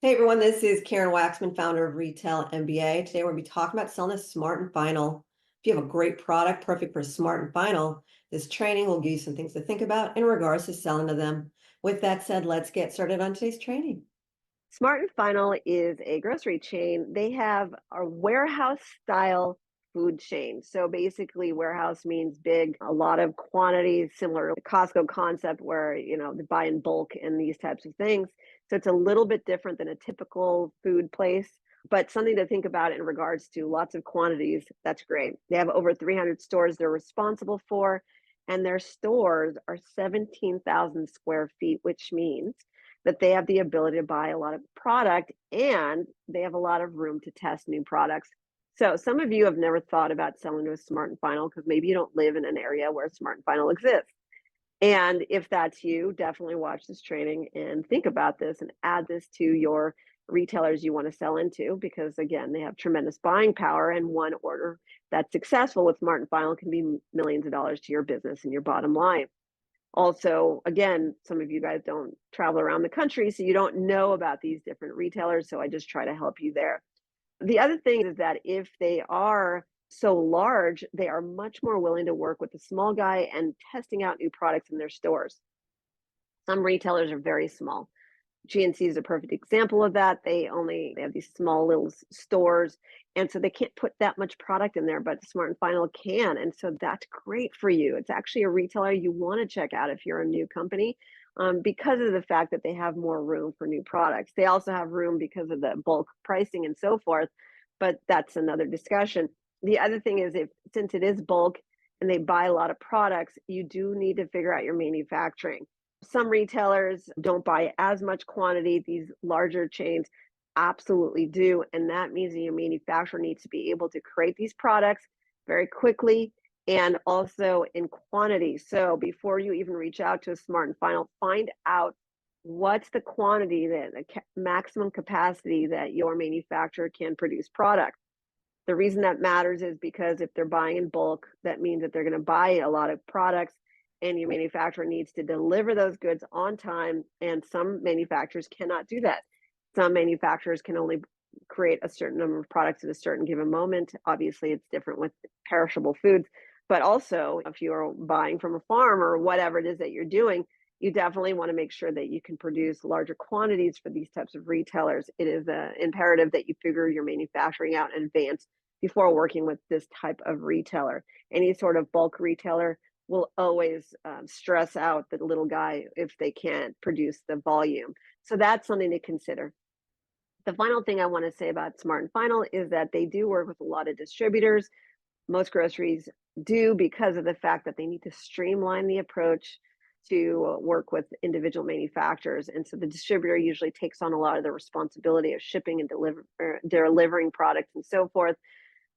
Hey everyone, this is Karen Waxman, founder of Retail MBA. Today we're going to be talking about selling a smart and final. If you have a great product, perfect for smart and final, this training will give you some things to think about in regards to selling to them. With that said, let's get started on today's training. Smart and Final is a grocery chain. They have a warehouse style food chain. So basically, warehouse means big, a lot of quantities, similar to the Costco concept where, they buy in bulk and these types of things. So it's a little bit different than a typical food place, but something to think about in regards to lots of quantities. That's great. They have over 300 stores they're responsible for, and their stores are 17,000 square feet, which means that they have the ability to buy a lot of product and they have a lot of room to test new products. So some of you have never thought about selling to a Smart and Final because maybe you don't live in an area where Smart and Final exists. And if that's you, definitely watch this training and think about this and add this to your retailers you want to sell into because again, they have tremendous buying power and one order that's successful with Smart and Final can be millions of dollars to your business and your bottom line. Also, again, some of you guys don't travel around the country, so you don't know about these different retailers. So I just try to help you there. The other thing is that if they are so large, they are much more willing to work with the small guy and testing out new products in their stores. Some retailers are very small. GNC is a perfect example of that. They have these small little stores, and so they can't put that much product in there, but Smart and Final can, and so that's great for you. It's actually a retailer you want to check out if you're a new company, because of the fact that they have more room for new products. They also have room because of the bulk pricing and so forth, but that's another discussion. The other thing is if since it is bulk and they buy a lot of products, you do need to figure out your manufacturing. Some retailers don't buy as much quantity. These larger chains absolutely do. And that means that your manufacturer needs to be able to create these products very quickly and also in quantity. So before you even reach out to a Smart and Final, find out what's the quantity that the maximum capacity that your manufacturer can produce product. The reason that matters is because if they're buying in bulk, that means that they're going to buy a lot of products and your manufacturer needs to deliver those goods on time. And some manufacturers cannot do that. Some manufacturers can only create a certain number of products at a certain given moment. Obviously, it's different with perishable foods, but also if you are buying from a farm or whatever it is that you're doing, you definitely want to make sure that you can produce larger quantities for these types of retailers. It is imperative that you figure your manufacturing out in advance before working with this type of retailer. Any sort of bulk retailer will always stress out the little guy if they can't produce the volume. So that's something to consider. The final thing I want to say about Smart and Final is that they do work with a lot of distributors. Most groceries do because of the fact that they need to streamline the approach to work with individual manufacturers. And so the distributor usually takes on a lot of the responsibility of shipping and delivering products and so forth.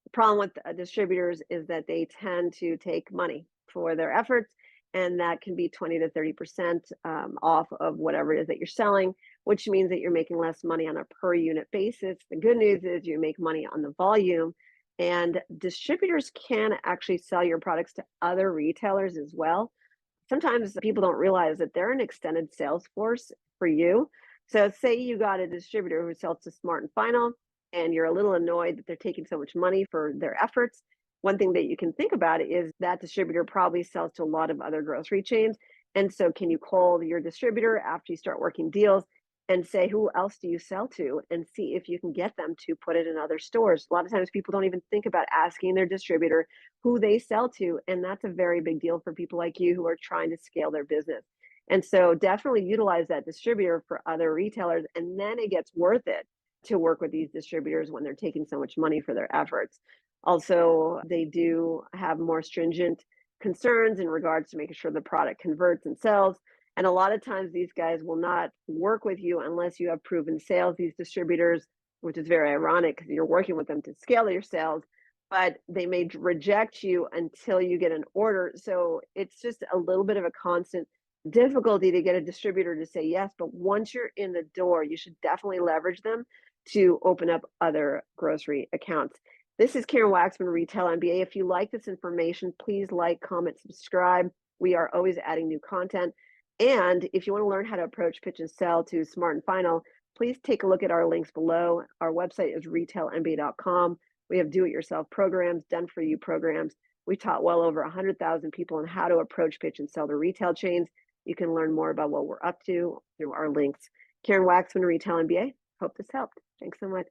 The problem with distributors is that they tend to take money for their efforts, and that can be 20 to 30% off of whatever it is that you're selling, which means that you're making less money on a per unit basis. The good news is you make money on the volume, and distributors can actually sell your products to other retailers as well. Sometimes people don't realize that they're an extended sales force for you. So, say you got a distributor who sells to Smart and Final, and you're a little annoyed that they're taking so much money for their efforts. One thing that you can think about is that distributor probably sells to a lot of other grocery chains. And so, can you call your distributor after you start working deals and say, who else do you sell to? And see if you can get them to put it in other stores. A lot of times, people don't even think about asking their distributor who they sell to. And that's a very big deal for people like you who are trying to scale their business. And so, definitely utilize that distributor for other retailers. And then it gets worth it to work with these distributors when they're taking so much money for their efforts. Also, they do have more stringent concerns in regards to making sure the product converts and sells. And a lot of times these guys will not work with you unless you have proven sales, these distributors, which is very ironic because you're working with them to scale your sales, but they may reject you until you get an order. So it's just a little bit of a constant difficulty to get a distributor to say yes. But once you're in the door, you should definitely leverage them to open up other grocery accounts. This is Karen Waksman, Retail MBA. If you like this information, please like, comment, subscribe. We are always adding new content. And if you want to learn how to approach, pitch, and sell to Smart and Final, please take a look at our links below. Our website is retailmba.com. We have do-it-yourself programs, done-for-you programs. We taught well over 100,000 people on how to approach, pitch, and sell to retail chains. You can learn more about what we're up to through our links. Karen Waxman, Retail MBA. Hope this helped. Thanks so much.